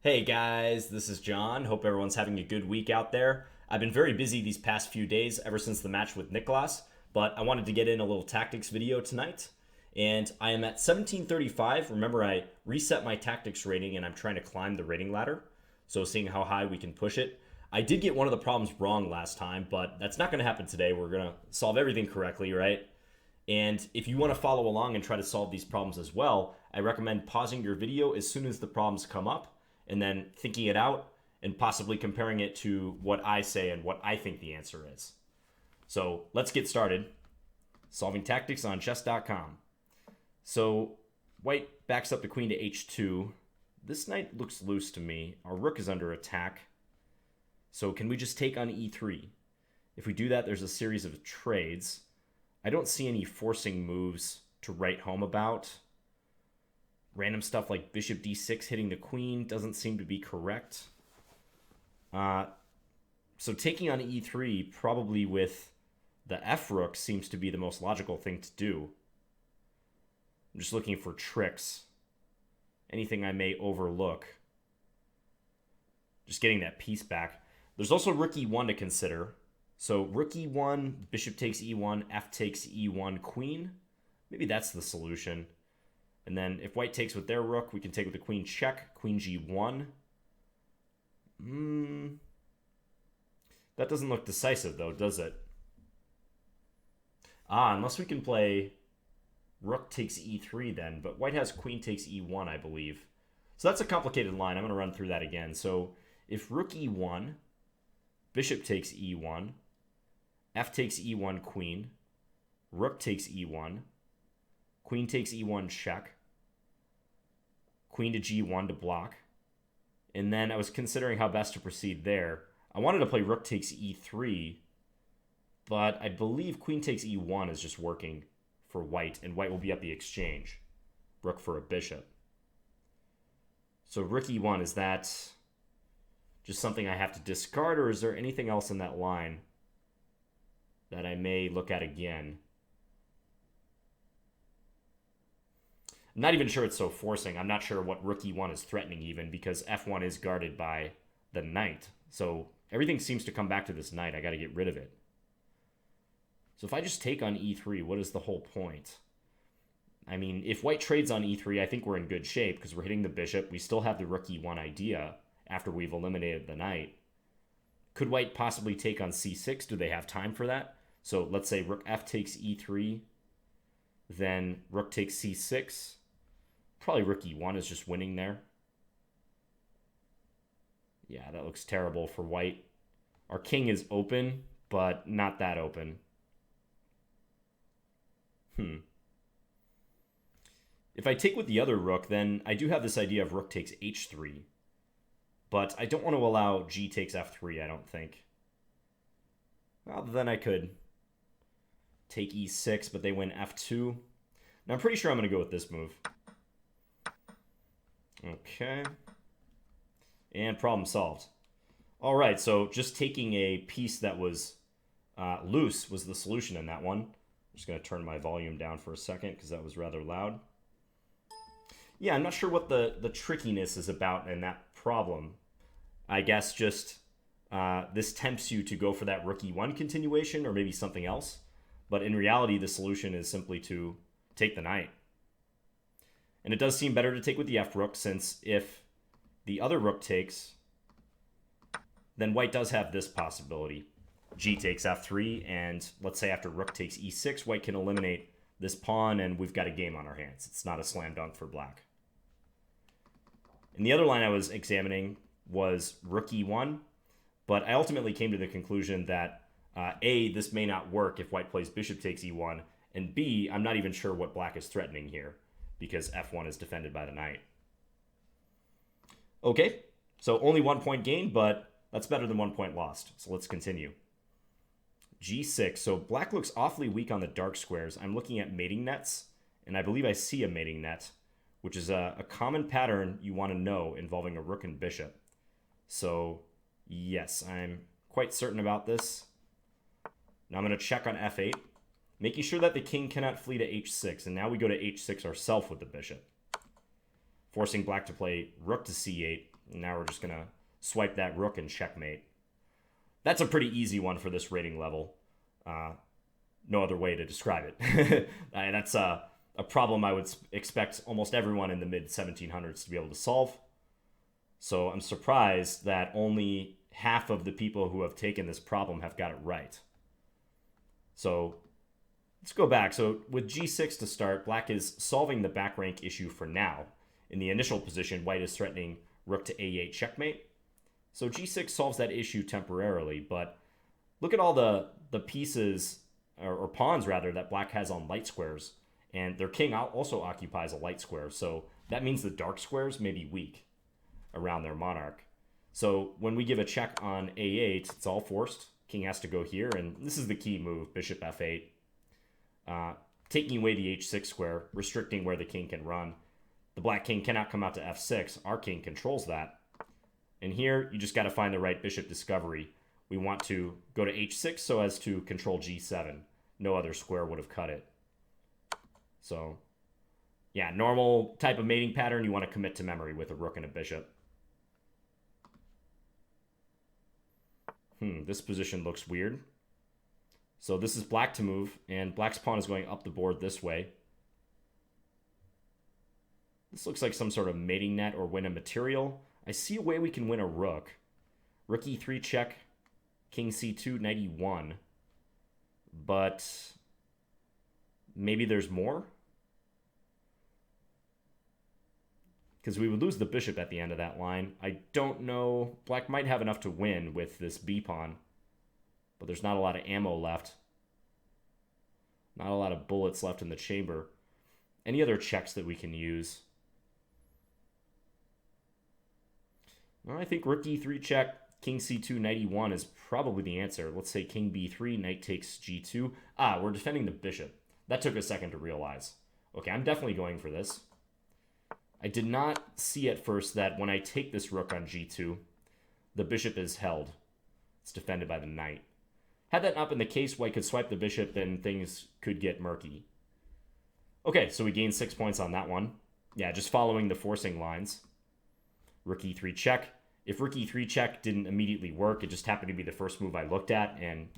Hey guys, this is John. Hope everyone's having a good week out there. I've been very busy these past few days ever since the match with Nicholas, but I wanted to get in a little tactics video tonight. And I am at 1735. Remember, I reset my tactics rating and I'm trying to climb the rating ladder. So, seeing how high we can push it. I did get one of the problems wrong last time, but that's not going to happen today. We're going to solve everything correctly, right? And if you want to follow along and try to solve these problems as well, I recommend pausing your video as soon as the problems come up and then thinking it out and possibly comparing it to what I say and what I think the answer is. So let's get started. Solving tactics on chess.com. So white backs up the queen to h2. This knight looks loose to me. Our rook is under attack. So can we just take on e3? If we do that, there's a series of trades. I don't see any forcing moves to write home about. Random stuff like bishop d6 hitting the queen doesn't seem to be correct. So taking on e3 probably with the f rook seems to be the most logical thing to do. I'm just looking for tricks. Anything I may overlook. Just getting that piece back. There's also rook e1 to consider. So rook e1, bishop takes e1, f takes e1, queen. Maybe that's the solution. And then if white takes with their rook, we can take with the queen check, queen g1. That doesn't look decisive though, does it? Unless we can play rook takes e3 then, but white has queen takes e1, I believe. So that's a complicated line. I'm going to run through that again. So if rook e1, bishop takes e1, f takes e1 queen, rook takes e1, queen takes e1 check, queen to g1 to block, and then I was considering how best to proceed there. I wanted to play rook takes e3, but I believe queen takes e1 is just working for white, and white will be at the exchange. Rook for a bishop. So rook e1, is that just something I have to discard, or is there anything else in that line that I may look at again? I'm not even sure it's so forcing. I'm not sure what rook e1 is threatening even, because f1 is guarded by the knight. So everything seems to come back to this knight. I got to get rid of it. So if I just take on e3, what is the whole point? I mean, if white trades on e3, I think we're in good shape because we're hitting the bishop. We still have the rook e1 idea after we've eliminated the knight. Could white possibly take on c6? Do they have time for that? So let's say rook f takes e3, then rook takes c6. Probably rook e1 is just winning there. Yeah, that looks terrible for white. Our king is open, but not that open. If I take with the other rook, then I do have this idea of rook takes h3. But I don't want to allow g takes f3, I don't think. Well, then I could take e6, but they win f2. Now I'm pretty sure I'm going to go with this move. Okay. And problem solved. All right, so just taking a piece that was loose was the solution in that one. I'm just going to turn my volume down for a second because that was rather loud. Yeah, I'm not sure what the trickiness is about in that problem. I guess just this tempts you to go for that rook e1 continuation or maybe something else. But in reality, the solution is simply to take the knight. And it does seem better to take with the f rook, since if the other rook takes, then white does have this possibility. G takes f3, and let's say after rook takes e6, white can eliminate this pawn, and we've got a game on our hands. It's not a slam dunk for black. And the other line I was examining was rook e1, but I ultimately came to the conclusion that A, this may not work if white plays bishop takes e1, and B, I'm not even sure what black is threatening here, because f1 is defended by the knight. Okay, so only 1 point gain, but that's better than 1 point lost. So let's continue. g6. So black looks awfully weak on the dark squares. I'm looking at mating nets, and I believe I see a mating net, which is a common pattern you want to know involving a rook and bishop. So yes, I'm quite certain about this. Now I'm going to check on f8, making sure that the king cannot flee to h6, and now we go to h6 ourselves with the bishop, forcing black to play rook to c8, Now we're just going to swipe that rook and checkmate. That's a pretty easy one for this rating level. No other way to describe it. That's a problem I would expect almost everyone in the mid-1700s to be able to solve. So I'm surprised that only half of the people who have taken this problem have got it right. So let's go back. So with g6 to start, black is solving the back rank issue for now. In the initial position, white is threatening rook to a8 checkmate. So g6 solves that issue temporarily, but look at all the pieces, or pawns rather, that black has on light squares. And their king also occupies a light square, so that means the dark squares may be weak around their monarch. So when we give a check on a8, it's all forced. King has to go here, and this is the key move, bishop f8. Taking away the h6 square, restricting where the king can run. The black king cannot come out to f6. Our king controls that. And here, you just got to find the right bishop discovery. We want to go to h6 so as to control g7. No other square would have cut it. So, yeah, normal type of mating pattern, you want to commit to memory with a rook and a bishop. This position looks weird. So this is black to move, and black's pawn is going up the board this way. This looks like some sort of mating net or win a material. I see a way we can win a rook. Rook e3 check, king c2, knight e1. But maybe there's more? Because we would lose the bishop at the end of that line. I don't know. Black might have enough to win with this b-pawn. But there's not a lot of ammo left. Not a lot of bullets left in the chamber. Any other checks that we can use? Well, I think rook e3 check, king c2, knight e1 is probably the answer. Let's say king b3, knight takes g2. We're defending the bishop. That took a second to realize. Okay, I'm definitely going for this. I did not see at first that when I take this rook on g2, the bishop is held. It's defended by the knight. Had that not been the case, white could swipe the bishop, then things could get murky. Okay, so we gained 6 points on that one. Yeah, just following the forcing lines. Rook e3 check. If rook e3 check didn't immediately work, it just happened to be the first move I looked at, and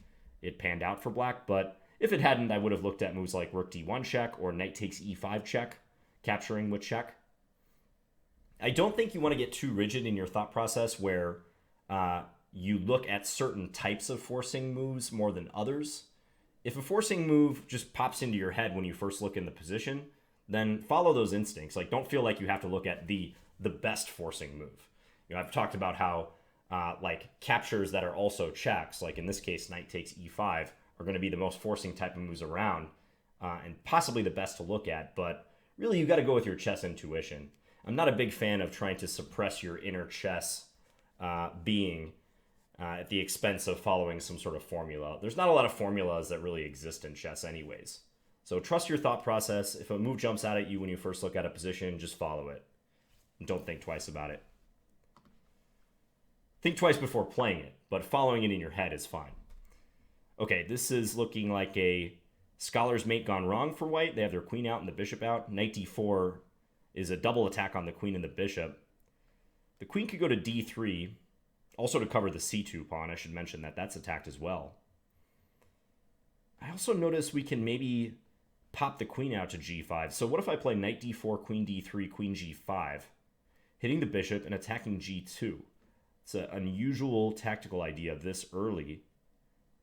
it panned out for black. But if it hadn't, I would have looked at moves like rook d1 check or knight takes e5 check, capturing with check. I don't think you want to get too rigid in your thought process where you look at certain types of forcing moves more than others. If a forcing move just pops into your head when you first look in the position, then follow those instincts. Like, don't feel like you have to look at the best forcing move. You know, I've talked about how like captures that are also checks, like in this case, knight takes e5, are going to be the most forcing type of moves around, and possibly the best to look at. But really, you got to go with your chess intuition. I'm not a big fan of trying to suppress your inner chess being at the expense of following some sort of formula. There's not a lot of formulas that really exist in chess anyways. So trust your thought process. If a move jumps out at you when you first look at a position, just follow it. And don't think twice about it. Think twice before playing it, but following it in your head is fine. Okay, this is looking like a scholar's mate gone wrong for white. They have their queen out and the bishop out. Knight d4 is a double attack on the queen and the bishop. The queen could go to d3, also to cover the c2 pawn. I should mention that that's attacked as well. I also notice we can maybe pop the queen out to g5. So what if I play knight d4, queen d3, queen g5, hitting the bishop and attacking g2? It's an unusual tactical idea this early,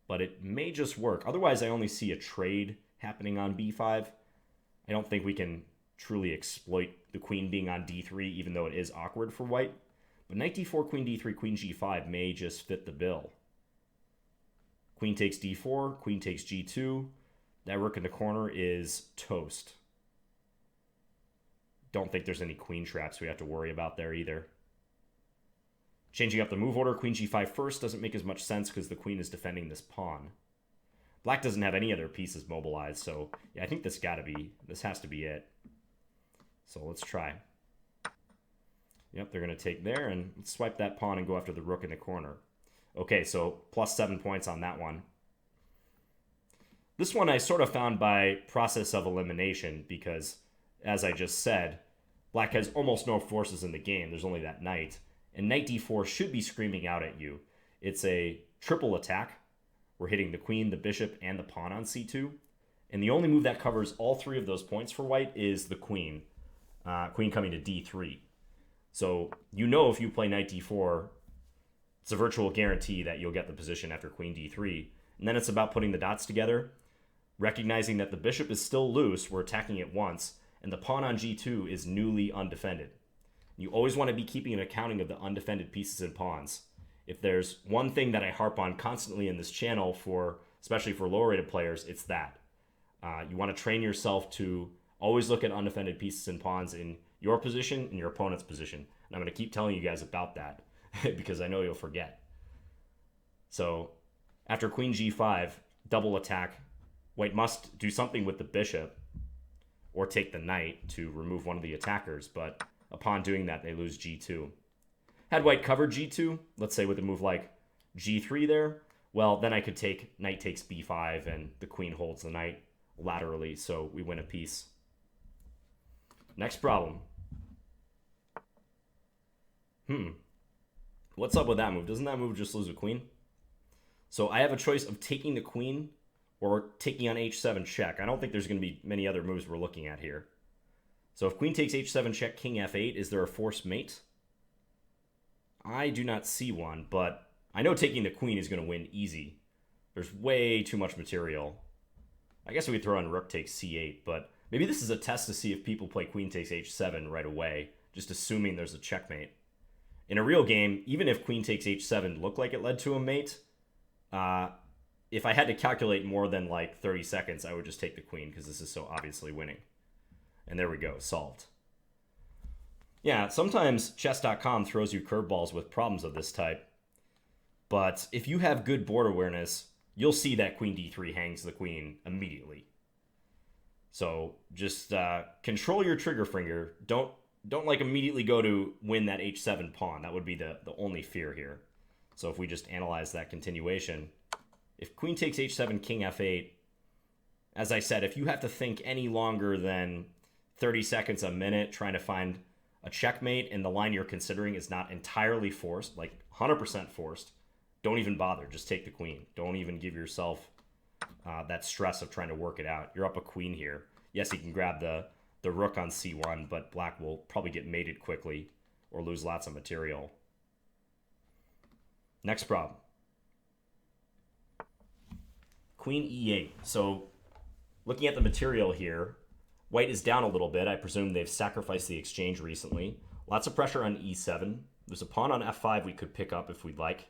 but it may just work. Otherwise, I only see a trade happening on b5. I don't think we can truly exploit the queen being on d3, even though it is awkward for white. But knight d4, queen d3, queen g5 may just fit the bill. Queen takes d4, queen takes g2. That rook in the corner is toast. Don't think there's any queen traps we have to worry about there either. Changing up the move order, queen g5 first doesn't make as much sense because the queen is defending this pawn. Black doesn't have any other pieces mobilized, so yeah, I think this has to be it. So let's try. Yep, they're going to take there, and let's swipe that pawn and go after the rook in the corner. Okay, so plus 7 points on that one. This one I sort of found by process of elimination because, as I just said, black has almost no forces in the game. There's only that knight. and knight d4 should be screaming out at you. It's a triple attack. We're hitting the queen, the bishop, and the pawn on c2. And the only move that covers all three of those points for white is the queen. Queen coming to d3. So you know if you play knight d4, it's a virtual guarantee that you'll get the position after queen d3. And then it's about putting the dots together, recognizing that the bishop is still loose, we're attacking it once, and the pawn on g2 is newly undefended. You always want to be keeping an accounting of the undefended pieces and pawns. If there's one thing that I harp on constantly in this channel, especially for lower rated players, it's that. You want to train yourself to always look at undefended pieces and pawns in your position and your opponent's position. And I'm going to keep telling you guys about that because I know you'll forget. So after queen g5, double attack, white must do something with the bishop or take the knight to remove one of the attackers. But upon doing that, they lose g2. Had white covered g2, let's say with a move like g3 there, well, then I could take knight takes b5 and the queen holds the knight laterally, so we win a piece. Next problem. What's up with that move? Doesn't that move just lose a queen? So I have a choice of taking the queen or taking on h7 check. I don't think there's going to be many other moves we're looking at here. So if queen takes h7 check, king f8, is there a forced mate? I do not see one, but I know taking the queen is going to win easy. There's way too much material. I guess we could throw in rook takes c8, but maybe this is a test to see if people play queen takes h7 right away, just assuming there's a checkmate. In a real game, even if queen takes h7 looked like it led to a mate, if I had to calculate more than like 30 seconds, I would just take the queen because this is so obviously winning. And there we go, solved. Yeah, sometimes chess.com throws you curveballs with problems of this type. But if you have good board awareness, you'll see that queen d3 hangs the queen immediately. So just control your trigger finger. Don't like immediately go to win that h7 pawn. That would be the only fear here. So if we just analyze that continuation, if queen takes h7, king f8, as I said, if you have to think any longer than 30 seconds, a minute, trying to find a checkmate and the line you're considering is not entirely forced, like 100% forced, don't even bother. Just take the queen. Don't even give yourself that stress of trying to work it out. You're up a queen here. Yes, you can grab the rook on c1, but black will probably get mated quickly or lose lots of material. Next problem. Queen e8. So looking at the material here, white is down a little bit. I presume they've sacrificed the exchange recently. Lots of pressure on e7. There's a pawn on f5 we could pick up if we'd like.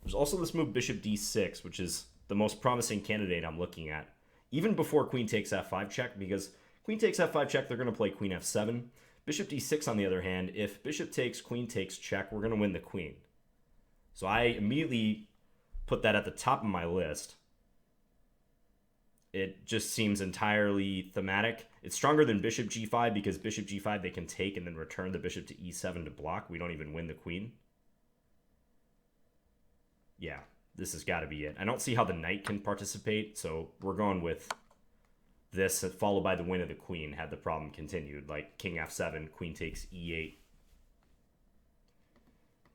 There's also this move bishop d6, which is the most promising candidate I'm looking at. Even before queen takes f5 check, because queen takes f5 check, they're going to play queen f7. Bishop d6, on the other hand, if bishop takes, queen takes check, we're going to win the queen. So I immediately put that at the top of my list. It just seems entirely thematic. It's stronger than bishop g5 because bishop g5 they can take and then return the bishop to e7 to block. We don't even win the queen. Yeah, this has got to be it. I don't see how the knight can participate, so we're going with this followed by the win of the queen had the problem continued, like king f7, queen takes e8.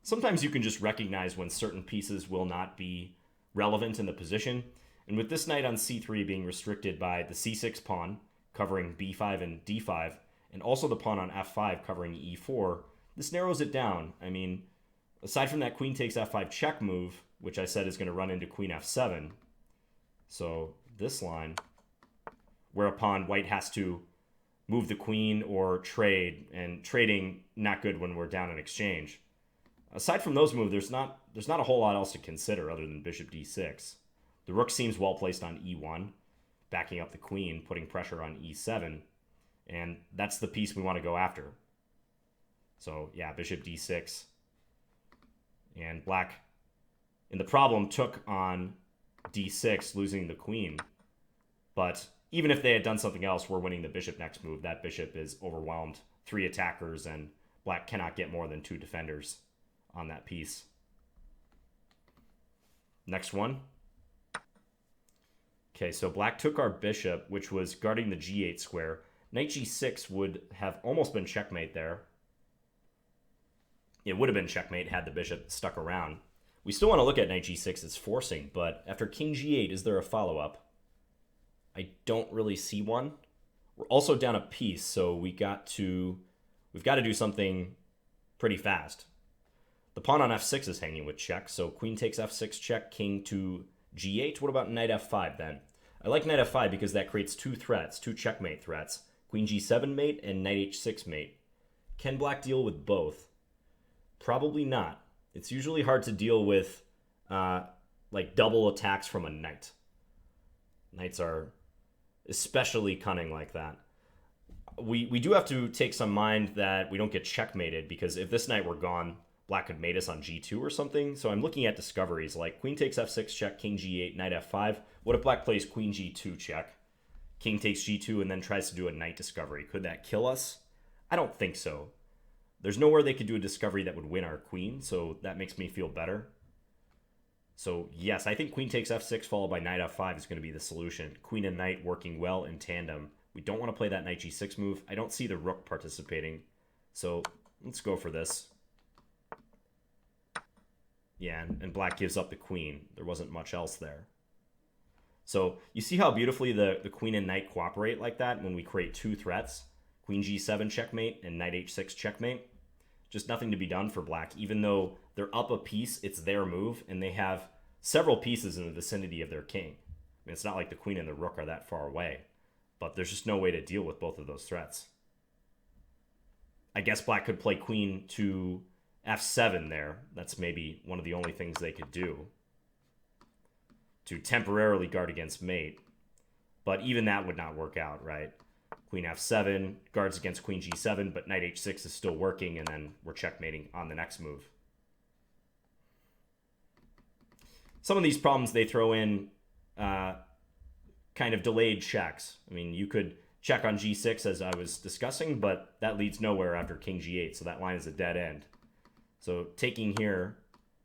Sometimes you can just recognize when certain pieces will not be relevant in the position. And with this knight on c3 being restricted by the c6 pawn, covering b5 and d5, and also the pawn on f5 covering e4, this narrows it down. I mean, aside from that queen takes f5 check move, which I said is going to run into queen f7, so this line, whereupon white has to move the queen or trade, and trading not good when we're down in exchange. Aside from those moves, there's not a whole lot else to consider other than bishop d6. The rook seems well placed on e1, backing up the queen, putting pressure on e7, and that's the piece we want to go after. So yeah, bishop d6. And black, in the problem, took on d6, losing the queen. But even if they had done something else, we're winning the bishop next move. That bishop is overwhelmed. 3 attackers, and black cannot get more than 2 defenders on that piece. Next one. Okay, so black took our bishop, which was guarding the g8 square. Knight g6 would have almost been checkmate there. It would have been checkmate had the bishop stuck around. We still want to look at knight g6 as forcing, but after king g8, is there a follow-up? I don't really see one. We're also down a piece, so we've got to do something pretty fast. The pawn on f6 is hanging with check, so queen takes f6 check, king to g8. What about knight f5 then? I like knight f5 because that creates two threats, two checkmate threats. Queen g7 mate and knight h6 mate. Can black deal with both? Probably not. It's usually hard to deal with like double attacks from a knight. Knights are especially cunning like that. We do have to take some mind that we don't get checkmated, because if this knight were gone, black could mate us on g2 or something. So I'm looking at discoveries like queen takes f6 check, king g8, knight f5. What if black plays queen g2 check, king takes g2, and then tries to do a knight discovery? Could that kill us? I don't think so. There's nowhere they could do a discovery that would win our queen, so that makes me feel better. So yes, I think queen takes f6 followed by knight f5 is going to be the solution. Queen and knight working well in tandem. We don't want to play that knight g6 move. I don't see the rook participating, so let's go for this. Yeah, and black gives up the queen. There wasn't much else there. So you see how beautifully the queen and knight cooperate like that when we create two threats? Queen g7 checkmate and knight h6 checkmate. Just nothing to be done for black. Even though they're up a piece, it's their move, and they have several pieces in the vicinity of their king. I mean, it's not like the queen and the rook are that far away, but there's just no way to deal with both of those threats. I guess black could play queen to f7 there. That's maybe one of the only things they could do to temporarily guard against mate. But even that would not work out, right? Queen f7 guards against queen g7, but knight h6 is still working, and then we're checkmating on the next move. Some of these problems they throw in kind of delayed checks. I mean, you could check on g6 as I was discussing, but that leads nowhere after king g8, so that line is a dead end. So taking here,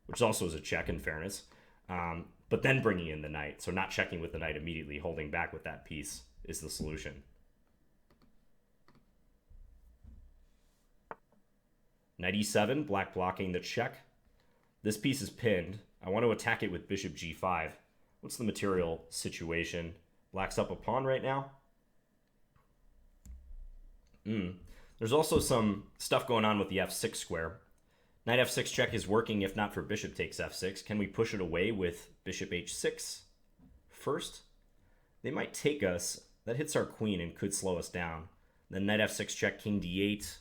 which also is a check in fairness, but then bringing in the knight, so not checking with the knight immediately, holding back with that piece is the solution. Knight e7, black blocking the check. This piece is pinned. I want to attack it with bishop g5. What's the material situation? Black's up a pawn right now. There's also some stuff going on with the f6 square. Knight f6 check is working if not for bishop takes f6. Can we push it away with bishop h6 first? They might take us. That hits our queen and could slow us down. Then knight f6 check, king d8.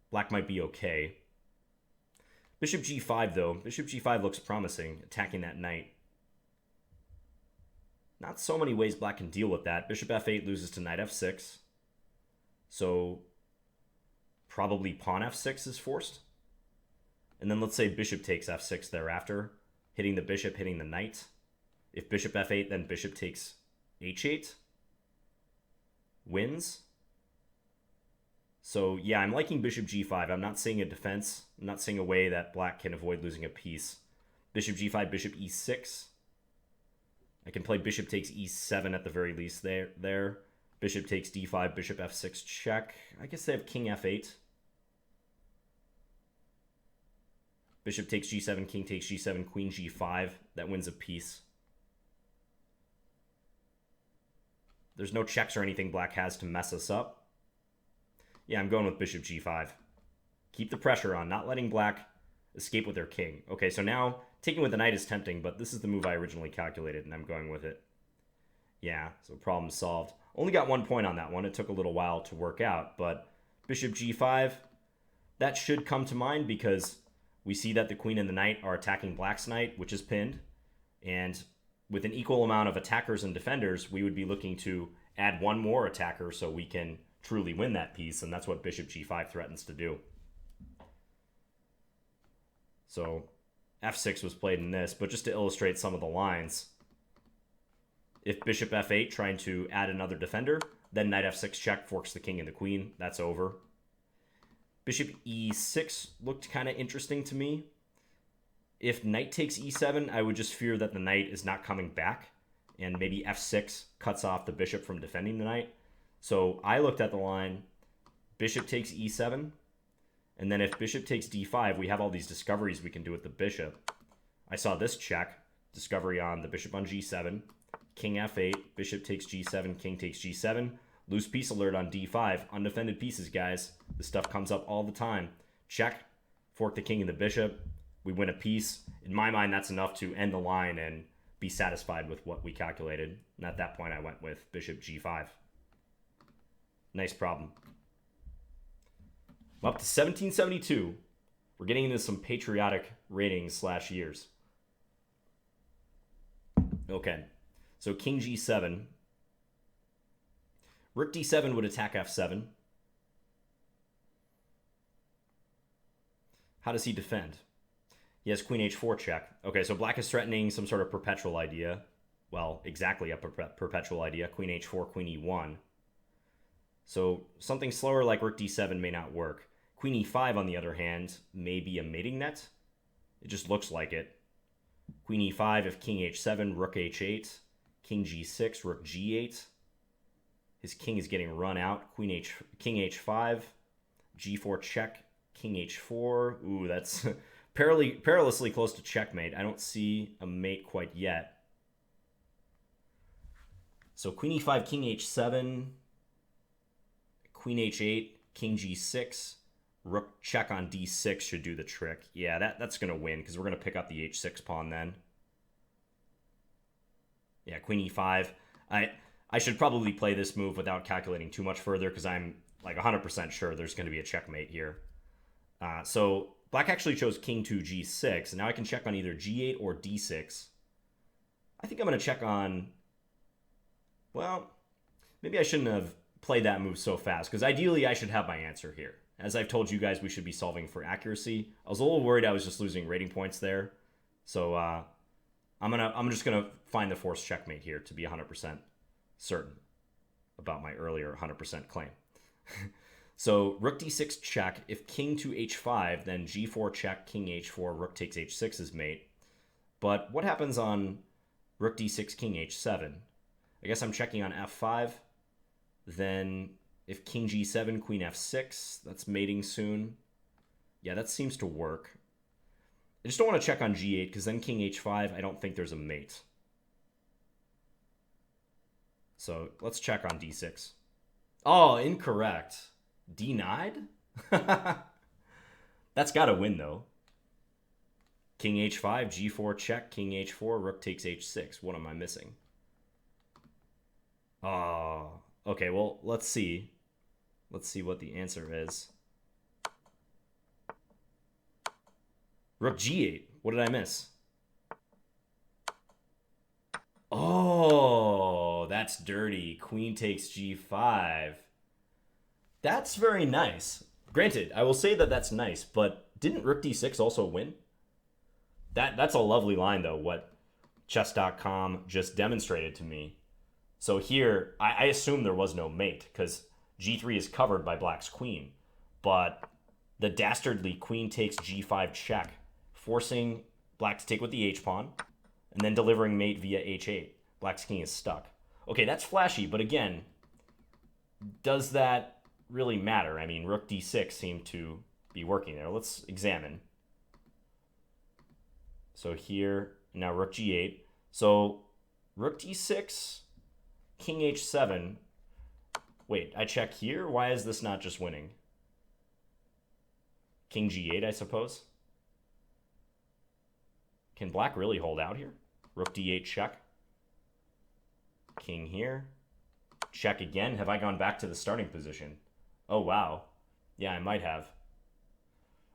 Black might be okay. Bishop g5 though. Bishop g5 looks promising, attacking that knight. Not so many ways black can deal with that. Bishop f8 loses to knight f6. So probably pawn f6 is forced. And then let's say bishop takes f6 thereafter, hitting the bishop, hitting the knight. If bishop f8, then bishop takes h8. Wins. So yeah, I'm liking bishop g5. I'm not seeing a defense. I'm not seeing a way that black can avoid losing a piece. Bishop g5, bishop e6. I can play bishop takes e7 at the very least there. Bishop takes d5, bishop f6 check. I guess they have king f8. Bishop takes g7, king takes g7, queen g5. That wins a piece. There's no checks or anything black has to mess us up. Yeah, I'm going with bishop g5. Keep the pressure on, not letting black escape with their king. Okay, so now taking with the knight is tempting, but this is the move I originally calculated, and I'm going with it. Yeah, so problem solved. Only got 1 point on that one. It took a little while to work out, but bishop g5, that should come to mind because we see that the queen and the knight are attacking black's knight, which is pinned, and with an equal amount of attackers and defenders, we would be looking to add one more attacker so we can truly win that piece, and that's what bishop g5 threatens to do. So f6 was played in this, but just to illustrate some of the lines, if bishop f8 trying to add another defender, then knight f6 check forks the king and the queen. That's over. Bishop e6 looked kind of interesting to me. If knight takes e7, I would just fear that the knight is not coming back, and maybe f6 cuts off the bishop from defending the knight. So I looked at the line, bishop takes e7, And then if bishop takes d5, we have all these discoveries we can do with the bishop. I saw this check. Discovery on the bishop on g7. King f8. Bishop takes g7. King takes g7. Loose piece alert on d5. Undefended pieces, guys. This stuff comes up all the time. Check. Fork the king and the bishop. We win a piece. In my mind, that's enough to end the line and be satisfied with what we calculated. And at that point, I went with bishop g5. Nice problem. Up to 1772. We're getting into some patriotic ratings / years. Okay, so king g7. Rook d7 would attack f7. How does he defend? He has queen h4 check. Okay, so black is threatening some sort of perpetual idea. Well, exactly a perpetual idea. Queen h4, queen e1. So something slower like rook d7 may not work. Queen e5, on the other hand, may be a mating net. It just looks like it. Queen e5, if king h7, rook h8. King g6, rook g8. His king is getting run out. King h5, g4 check, king h4. Ooh, that's perilously close to checkmate. I don't see a mate quite yet. So queen e5, king h7, queen h8, king g6, rook check on d6 should do the trick. Yeah, that's going to win because we're going to pick up the h6 pawn then. Yeah, queen e5. I should probably play this move without calculating too much further because I'm like 100% sure there's going to be a checkmate here. So black actually chose king to g6, and now I can check on either g8 or d6. I think I'm going to check on... Well, maybe I shouldn't have played that move so fast because ideally I should have my answer here. As I've told you guys, we should be solving for accuracy. I was a little worried I was just losing rating points there. So I'm just gonna find the forced checkmate here to be 100% certain about my earlier 100% claim. So rook d6 check. If king to h5, then g4 check, king h4, rook takes h6 is mate. But what happens on rook d6, king h7? I guess I'm checking on f5. Then if king g7, queen f6, that's mating soon. Yeah, that seems to work. I just don't want to check on g8 because then king h5, I don't think there's a mate. So let's check on d6. Oh, incorrect. Denied? That's got to win, though. King h5, g4 check, king h4, rook takes h6. What am I missing? Oh, okay, well, let's see. Let's see what the answer is. Rook g8. What did I miss? Oh, that's dirty. Queen takes g5. That's very nice. Granted, I will say that that's nice, but didn't rook d6 also win? That's a lovely line, though, what chess.com just demonstrated to me. So here, I assume there was no mate, because g3 is covered by black's queen. But the dastardly queen takes g5 check, forcing black to take with the h-pawn, and then delivering mate via h8. Black's king is stuck. Okay, that's flashy, but again, does that really matter? I mean, rook d6 seemed to be working there. Let's examine. So here, now rook g8. So rook d6, king h7. Wait, I check here? Why is this not just winning? King g8, I suppose. Can black really hold out here? Rook d8 check. King here. Check again. Have I gone back to the starting position? Oh, wow. Yeah, I might have.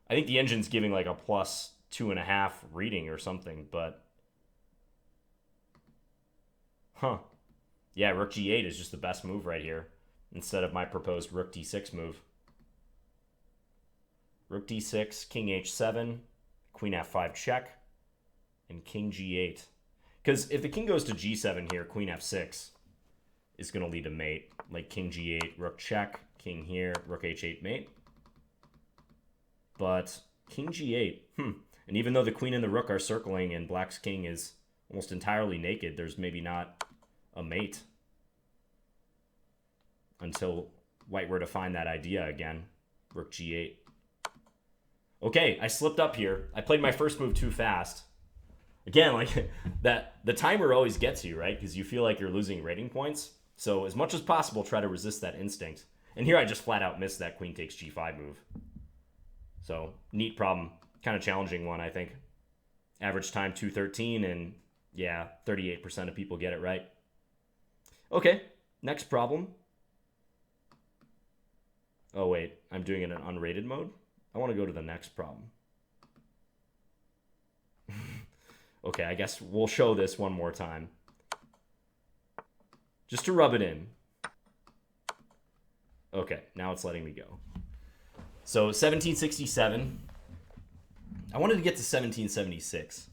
I think the engine's giving like a plus 2.5 reading or something, but... Huh. Yeah, rook g8 is just the best move right here, instead of my proposed rook d6 move. Rook d6, king h7, queen f5 check, and king g8. Because if the king goes to g7 here, queen f6 is going to lead to mate. Like king g8, rook check, king here, rook h8 mate. But king g8, And even though the queen and the rook are circling and black's king is almost entirely naked, there's maybe not a mate until white were to find that idea again. Rook g8. Okay, I slipped up here. I played my first move too fast. Again, like that, the timer always gets you, right? Because you feel like you're losing rating points. So as much as possible, try to resist that instinct. And here I just flat out missed that queen takes g5 move. So neat problem. Kind of challenging one, I think. Average time 213, and yeah, 38% of people get it right. Okay, next problem. Oh wait, I'm doing it in unrated mode. I want to go to the next problem. Okay, I guess we'll show this one more time. Just to rub it in. Okay, now it's letting me go. So 1767. I wanted to get to 1776.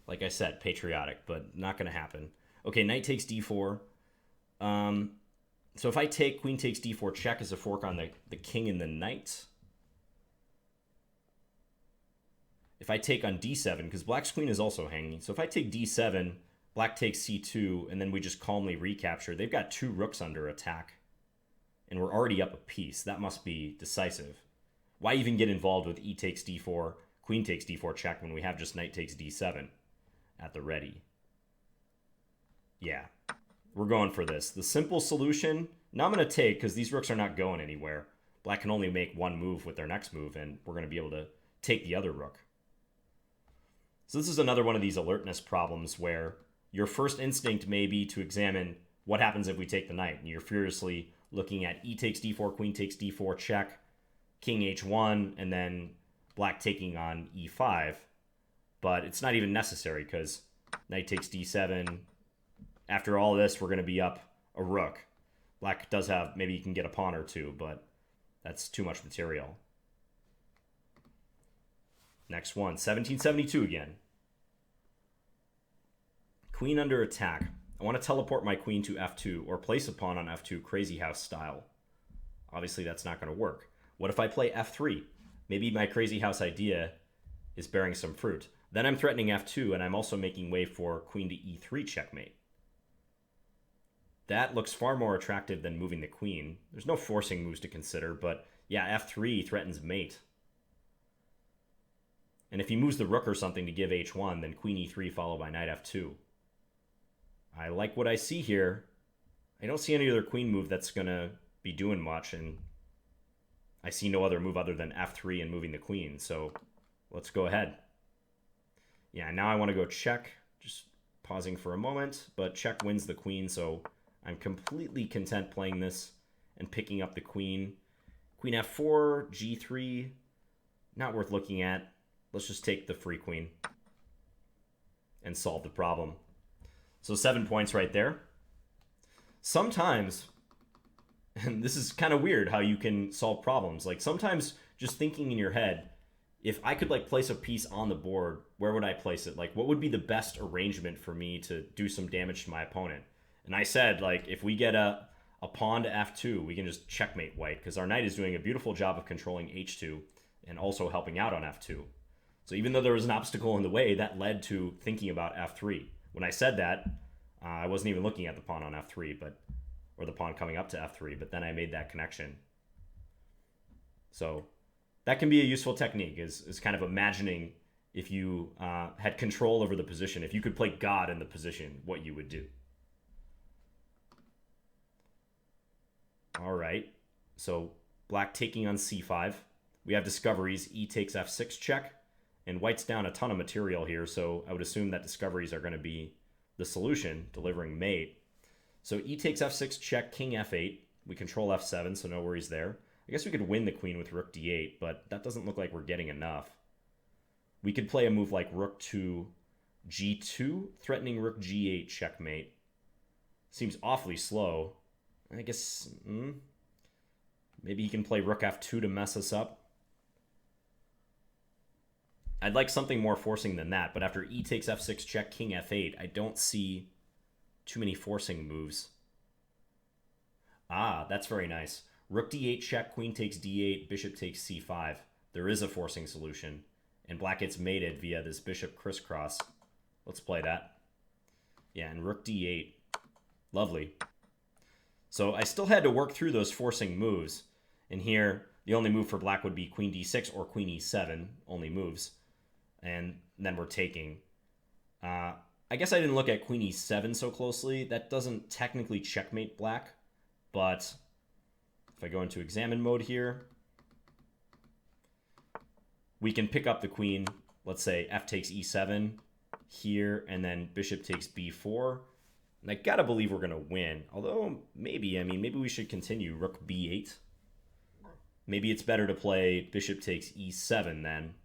Like I said, patriotic, but not going to happen. Okay, knight takes d4. So if I take queen takes d4 check as a fork on the king and the knight. If I take on d7, because black's queen is also hanging. So if I take d7, black takes c2, and then we just calmly recapture. They've got 2 rooks under attack. And we're already up a piece. That must be decisive. Why even get involved with e takes d4, queen takes d4 check when we have just knight takes d7 at the ready? Yeah, we're going for this. The simple solution, now I'm going to take, because these rooks are not going anywhere. Black can only make one move with their next move, and we're going to be able to take the other rook. So this is another one of these alertness problems where your first instinct may be to examine what happens if we take the knight, and you're furiously looking at e takes d4, queen takes d4 check, king h1, and then black taking on e5. But it's not even necessary because knight takes d7. After all this, we're going to be up a rook. Black does have, maybe you can get a pawn or two, but that's too much material. Next one, 1772 again. Queen under attack. I want to teleport my queen to f2 or place a pawn on f2 crazy house style. Obviously, that's not going to work. What if I play f3? Maybe my crazy house idea is bearing some fruit. Then I'm threatening f2, and I'm also making way for queen to e3 checkmate. That looks far more attractive than moving the queen. There's no forcing moves to consider, but yeah, f3 threatens mate. And if he moves the rook or something to give h1, then queen e3 followed by knight f2. I like what I see here. I don't see any other queen move that's going to be doing much, and I see no other move other than f3 and moving the queen, so let's go ahead. Yeah, now I want to go check, just pausing for a moment, but check wins the queen, so I'm completely content playing this and picking up the queen. Queen f4, g3, not worth looking at. Let's just take the free queen and solve the problem. So 7 points right there. Sometimes, and this is kind of weird how you can solve problems. Like sometimes just thinking in your head, if I could like place a piece on the board, where would I place it? Like what would be the best arrangement for me to do some damage to my opponent? And I said, like, if we get a pawn to f2, we can just checkmate white because our knight is doing a beautiful job of controlling h2 and also helping out on f2. So even though there was an obstacle in the way, that led to thinking about f3. When I said that, I wasn't even looking at the pawn on f3, or the pawn coming up to f3, but then I made that connection. So that can be a useful technique, is kind of imagining if you had control over the position, if you could play God in the position, what you would do. All right, so black taking on c5. We have discoveries, e takes f6 check, and white's down a ton of material here, so I would assume that discoveries are going to be the solution, delivering mate. So e takes f6 check, king f8. We control f7, so no worries there. I guess we could win the queen with rook d8, but that doesn't look like we're getting enough. We could play a move like rook to g2, threatening rook g8 checkmate. Seems awfully slow. I guess maybe he can play rook f2 to mess us up. I'd like something more forcing than that, but after e takes f6 check, king f8, I don't see too many forcing moves. Ah, that's very nice. Rook d8 check, queen takes d8, bishop takes c5. There is a forcing solution, and black gets mated via this bishop crisscross. Let's play that. Yeah, and rook d8. Lovely. So I still had to work through those forcing moves. And here, The only move for black would be queen d6 or queen e7, only moves. And then we're taking. I guess I didn't look at queen e7 so closely. That doesn't technically checkmate black, but if I go into examine mode here, we can pick up the queen. Let's say f takes e7 here, and then bishop takes b4. And I gotta believe we're gonna win. Although maybe we should continue rook b8. Maybe it's better to play bishop takes e7 then.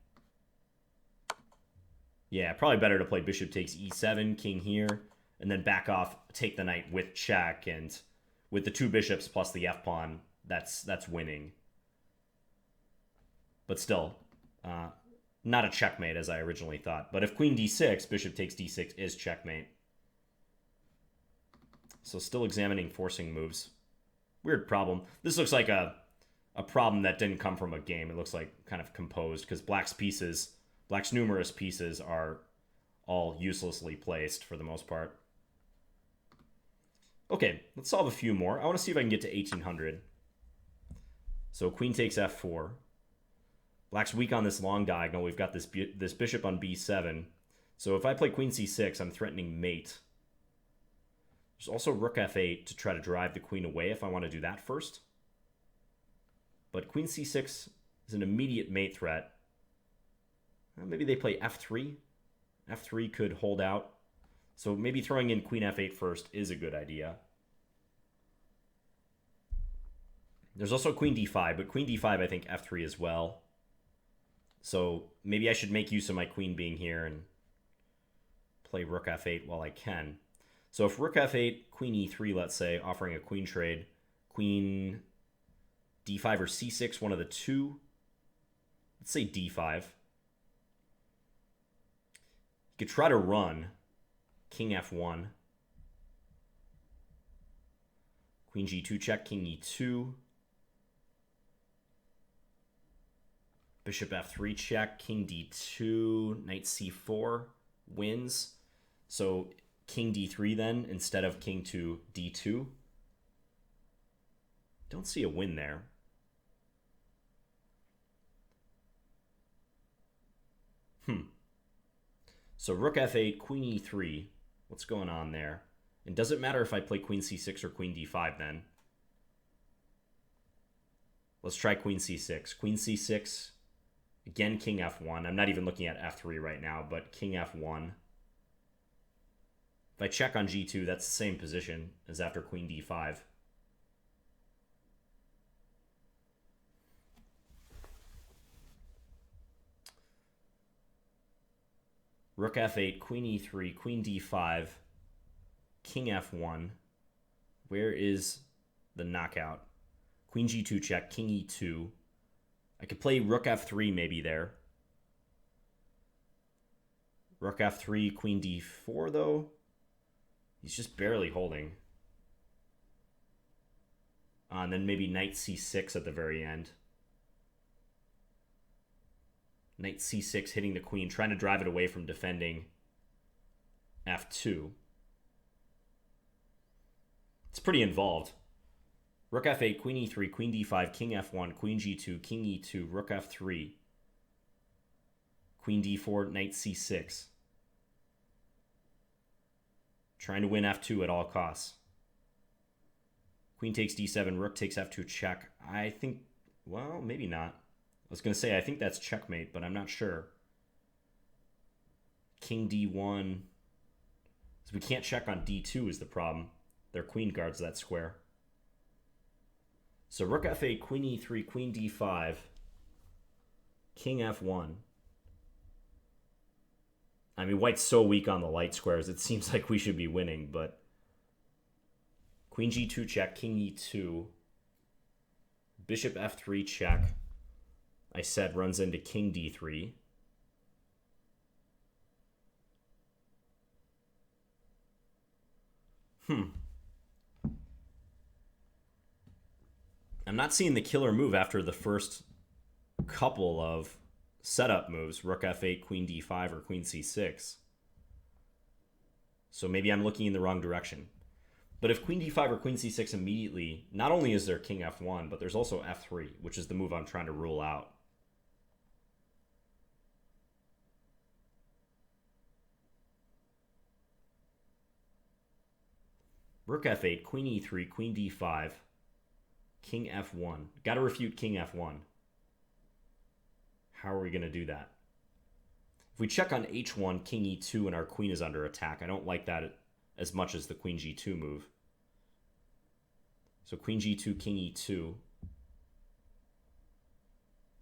Yeah, probably better to play bishop takes e7, king here, and then back off, take the knight with check, and with the two bishops plus the f-pawn, that's winning. But still, not a checkmate as I originally thought. But if queen d6, bishop takes d6 is checkmate. So still examining forcing moves. Weird problem. This looks like a problem that didn't come from a game. It looks like kind of composed because black's numerous pieces are all uselessly placed for the most part. Okay, let's solve a few more. I want to see if I can get to 1800. So queen takes f4. Black's weak on this long diagonal. We've got this bishop on b7. So if I play queen c6, I'm threatening mate. There's also rook f8 to try to drive the queen away if I want to do that first. But queen c6 is an immediate mate threat. Maybe they play f3. f3 could hold out. So maybe throwing in queen f8 first is a good idea. There's also queen d5, but queen d5 I think f3 as well. So maybe I should make use of my queen being here and play rook f8 while I can. So if rook f8, queen e3, let's say, offering a queen trade, queen d5 or c6, one of the two. Let's say d5. You could try to run king f1. Queen g2 check, king e2. Bishop f3 check, king d2, knight c4 wins. So king d3 then instead of king to d2. Don't see a win there. So rook f8, queen e3. What's going on there? And does it matter if I play queen c6 or queen d5 then? Let's try queen c6. Queen c6. Again, king f1. I'm not even looking at f3 right now, but king f1. If I check on g2, that's the same position as after queen d5. Rook f8, queen e3, queen d5, king f1. Where is the knockout? Queen g2 check, king e2. I could play rook f3 maybe there. Rook f3, queen d4 though. He's just barely holding. And then maybe knight c6 at the very end. Knight c6 hitting the queen, trying to drive it away from defending f2. It's pretty involved. Rook f8, queen e3, queen d5, king f1, queen g2, king e2, rook f3, queen d4, knight c6. Trying to win f2 at all costs. Queen takes d7, rook takes f2 check. I think, well, maybe not. I was going to say, I think that's checkmate, but I'm not sure. King d1. So we can't check on d2 is the problem. Their queen guards that square. So rook f8, queen e3, queen d5, king f1. I mean, white's so weak on the light squares, it seems like we should be winning, but queen g2 check, king e2, bishop f3 check. I said runs into king d3. I'm not seeing the killer move after the first couple of setup moves, rook f8, queen d5, or queen c6. So maybe I'm looking in the wrong direction. But if queen d5 or queen c6 immediately, not only is there king f1, but there's also f3, which is the move I'm trying to rule out. Rook f8, queen e3, queen d5, king f1. Got to refute king f1. How are we going to do that? If we check on h1, king e2, and our queen is under attack, I don't like that as much as the queen g2 move. So queen g2, king e2,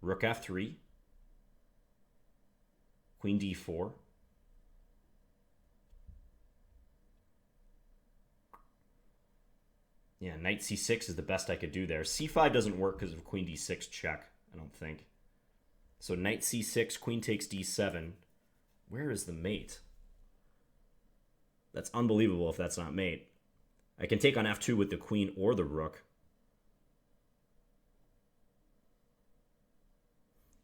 rook f3, queen d4, yeah, knight c6 is the best I could do there. c5 doesn't work because of queen d6 check, I don't think. So knight c6, queen takes d7. Where is the mate? That's unbelievable if that's not mate. I can take on f2 with the queen or the rook.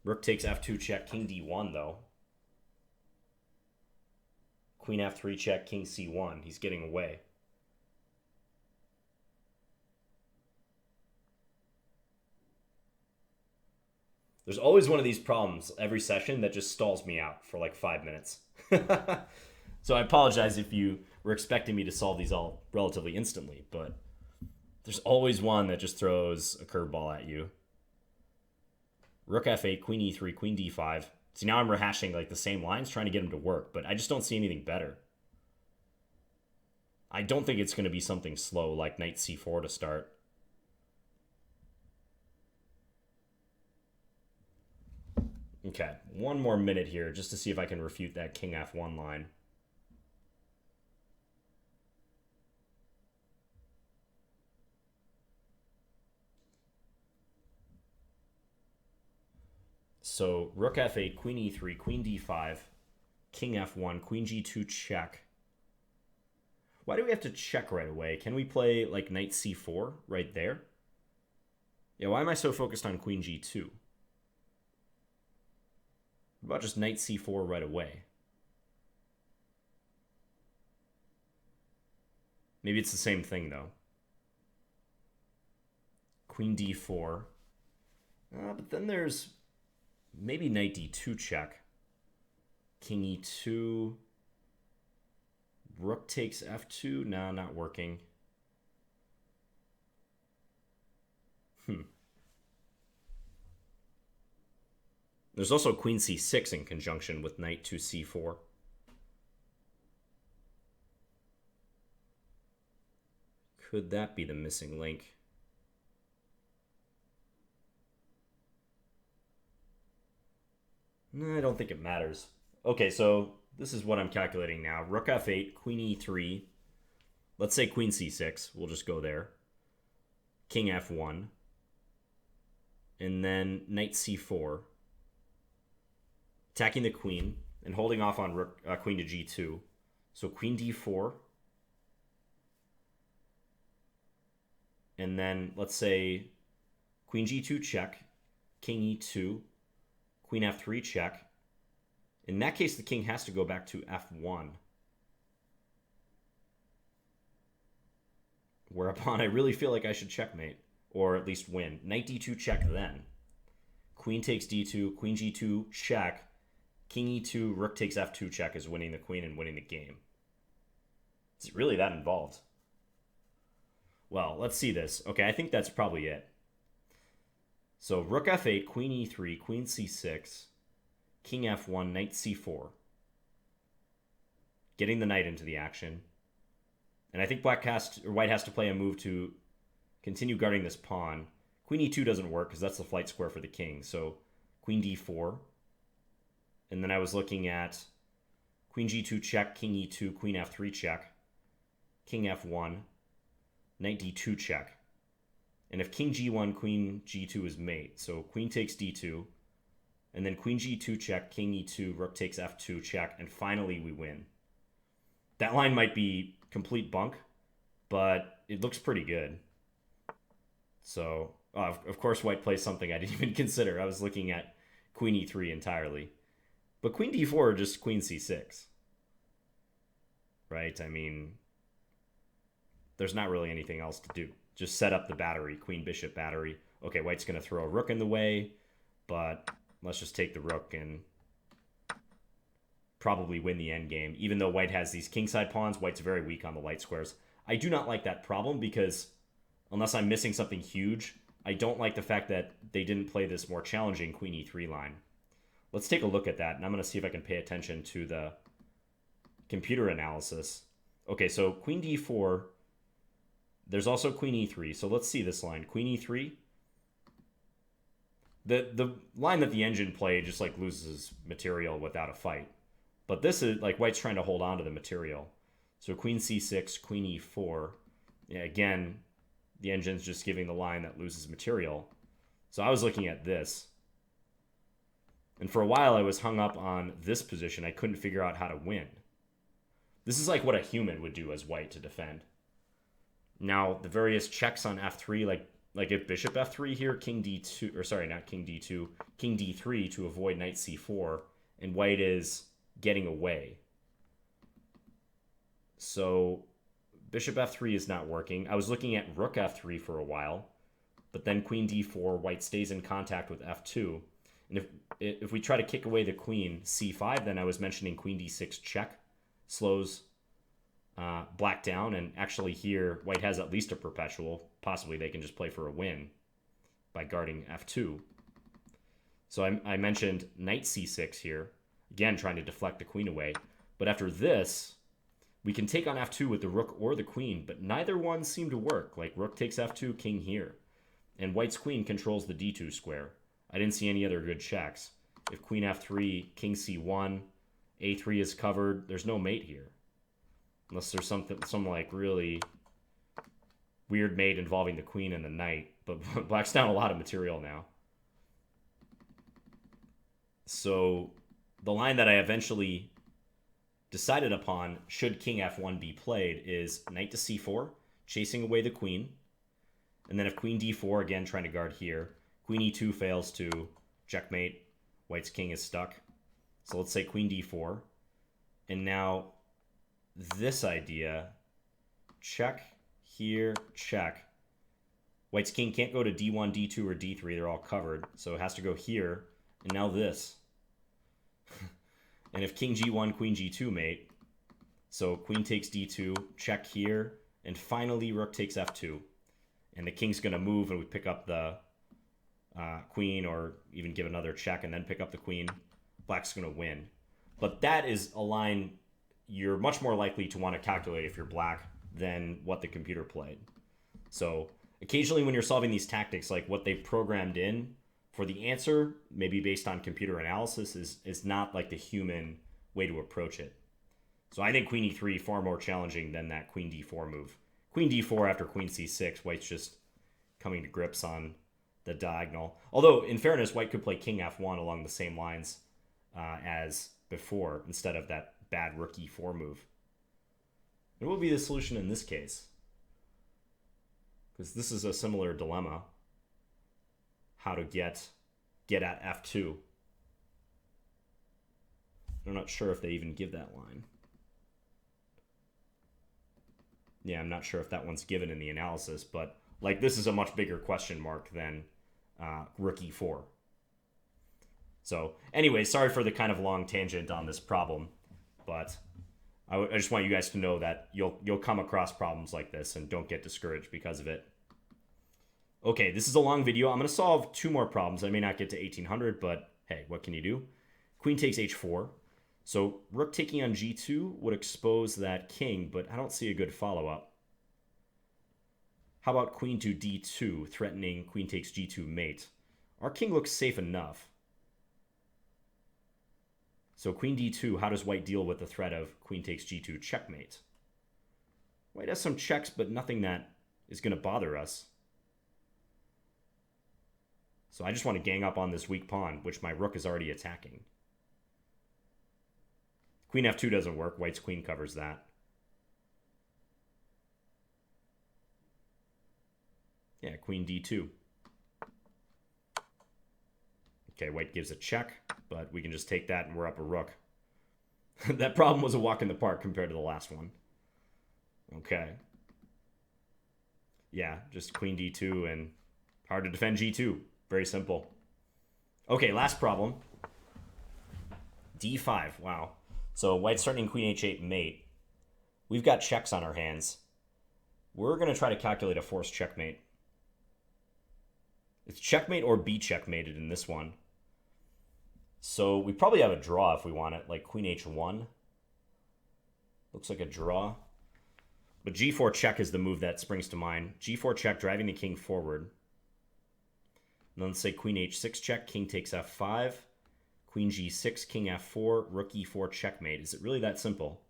Rook takes f2 check, king d1 though. Queen f3 check, king c1. He's getting away. There's always one of these problems every session that just stalls me out for like 5 minutes. So I apologize if you were expecting me to solve these all relatively instantly, but there's always one that just throws a curveball at you. Rook f8, queen e3, queen d5. See, now I'm rehashing like the same lines, trying to get them to work, but I just don't see anything better. I don't think it's going to be something slow like knight c4 to start. Okay, one more minute here just to see if I can refute that king f1 line. So rook f8, queen e3, queen d5, king f1, queen g2 check. Why do we have to check right away? Can we play like knight c4 right there? Yeah, why am I so focused on queen g2? What about just knight c4 right away? Maybe it's the same thing, though. Queen d4. But then there's maybe knight d2 check. King e2. Rook takes f2. No, not working. There's also queen c6 in conjunction with knight to c4. Could that be the missing link? No, I don't think it matters. Okay, so this is what I'm calculating now. Rook f8, queen e3. Let's say queen c6. We'll just go there. King f1. And then knight c4. Attacking the queen and holding off on rook, queen to g2. So queen d4. And then let's say queen g2 check, king e2, queen f3 check. In that case, the king has to go back to f1. Whereupon I really feel like I should checkmate, or at least win. Knight d2 check then. Queen takes d2, queen g2 check, king e2, rook takes f2 check is winning the queen and winning the game. Is it really that involved? Well, let's see this. Okay, I think that's probably it. So rook f8, queen e3, queen c6, king f1, knight c4. Getting the knight into the action. And I think white has to play a move to continue guarding this pawn. Queen e2 doesn't work because that's the flight square for the king. So queen d4. And then I was looking at queen g2 check, king e2, queen f3 check, king f1, knight d2 check. And if king g1, queen g2 is mate, so queen takes d2, and then queen g2 check, king e2, rook takes f2 check, and finally we win. That line might be complete bunk, but it looks pretty good. So, of course, white plays something I didn't even consider. I was looking at queen e3 entirely. But queen d4 or just queen c6. Right? I mean, there's not really anything else to do. Just set up the battery, queen bishop battery. Okay, white's going to throw a rook in the way, but let's just take the rook and probably win the endgame. Even though white has these kingside pawns, white's very weak on the light squares. I do not like that problem because unless I'm missing something huge, I don't like the fact that they didn't play this more challenging queen e3 line. Let's take a look at that, and I'm going to see if I can pay attention to the computer analysis. Okay, so queen d4. There's also queen e3. So let's see this line. Queen e3. The line that the engine played just like loses material without a fight. But this is like white's trying to hold on to the material. So queen c6, queen e4. Yeah, again, the engine's just giving the line that loses material. So I was looking at this. And for a while I was hung up on this position. I couldn't figure out how to win. This is like what a human would do as white to defend. Now, the various checks on f3, like if bishop f3 here, king d2, or sorry, not king d2, king d3 to avoid knight c4, and white is getting away. So bishop f3 is not working. I was looking at rook f3 for a while, but then queen d4, white stays in contact with f2. And if we try to kick away the queen, c5, then I was mentioning queen d6 check slows black down, and actually here white has at least a perpetual. Possibly they can just play for a win by guarding f2. So I mentioned knight c6 here, again trying to deflect the queen away. But after this, we can take on f2 with the rook or the queen, but neither one seem to work. Like rook takes f2, king here. And white's queen controls the d2 square. I didn't see any other good checks. If queen f3, king c1, a3 is covered, there's no mate here. Unless there's some like really weird mate involving the queen and the knight. But black's down a lot of material now. So the line that I eventually decided upon, should king f1 be played, is knight to c4, chasing away the queen. And then if queen d4, again trying to guard here, queen e2 fails to checkmate, white's king is stuck. So let's say queen d4. And now this idea, check here, check. White's king can't go to d1, d2, or d3. They're all covered. So it has to go here. And now this. And if king g1, queen g2 mate, so queen takes d2, check here, and finally rook takes f2. And the king's going to move, and we pick up the queen, or even give another check and then pick up the queen. Black's going to win. But that is a line you're much more likely to want to calculate if you're black than what the computer played. So occasionally when you're solving these tactics, like what they've programmed in for the answer, maybe based on computer analysis, is not like the human way to approach it. So I think queen e3 far more challenging than that queen d4 move. Queen d4 after queen c6, white's just coming to grips on the diagonal. Although, in fairness, white could play king f1 along the same lines as before, instead of that bad rook e4 move. What will be the solution in this case? Because this is a similar dilemma. How to get at f2. I'm not sure if they even give that line. Yeah, I'm not sure if that one's given in the analysis, but like this is a much bigger question mark than rook e4. So anyway, sorry for the kind of long tangent on this problem, but I just want you guys to know that you'll come across problems like this, and don't get discouraged because of it. Okay, this is a long video. I'm going to solve two more problems. I may not get to 1800, but hey, what can you do? Queen takes h4. So rook taking on g2 would expose that king, but I don't see a good follow-up. How about queen to d2, threatening queen takes g2 mate? Our king looks safe enough. So queen d2, how does white deal with the threat of queen takes g2 checkmate? White has some checks, but nothing that is going to bother us. So I just want to gang up on this weak pawn, which my rook is already attacking. Queen f2 doesn't work. White's queen covers that. Yeah, queen d2. Okay, white gives a check, but we can just take that and we're up a rook. That problem was a walk in the park compared to the last one. Okay. Yeah, just queen d2 and hard to defend g2. Very simple. Okay, last problem. d5. Wow. So white's starting queen h8 mate. We've got checks on our hands. We're going to try to calculate a forced checkmate. It's checkmate or be checkmated in this one. So we probably have a draw if we want it, like queen h1. Looks like a draw. But g4 check is the move that springs to mind. g4 check, driving the king forward. And then let's say queen h6 check, king takes f5. Queen g6, king f4, rook e4 checkmate. Is it really that simple?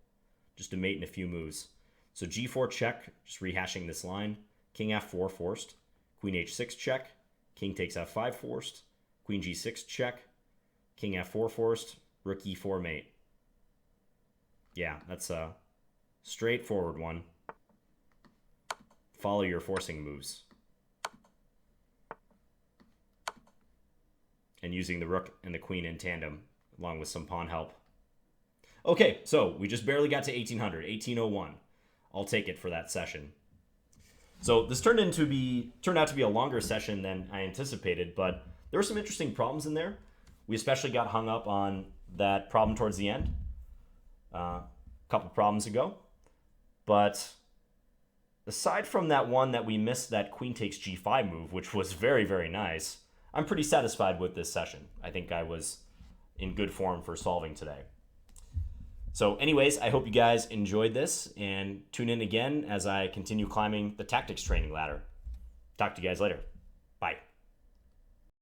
Just a mate in a few moves. So g4 check, just rehashing this line. King f4 forced. Queen h6 check. King takes f5 forced. Queen g6 check. King f4 forced. Rook e4 mate. Yeah, that's a straightforward one. Follow your forcing moves. And using the rook and the queen in tandem, along with some pawn help. Okay, so we just barely got to 1800, 1801. I'll take it for that session. So this turned out to be a longer session than I anticipated, but there were some interesting problems in there. We especially got hung up on that problem towards the end, a couple problems ago. But aside from that one that we missed, that queen takes g5 move, which was very, very nice, I'm pretty satisfied with this session. I think I was in good form for solving today. So anyways, I hope you guys enjoyed this, and tune in again as I continue climbing the tactics training ladder. Talk to you guys later. Bye.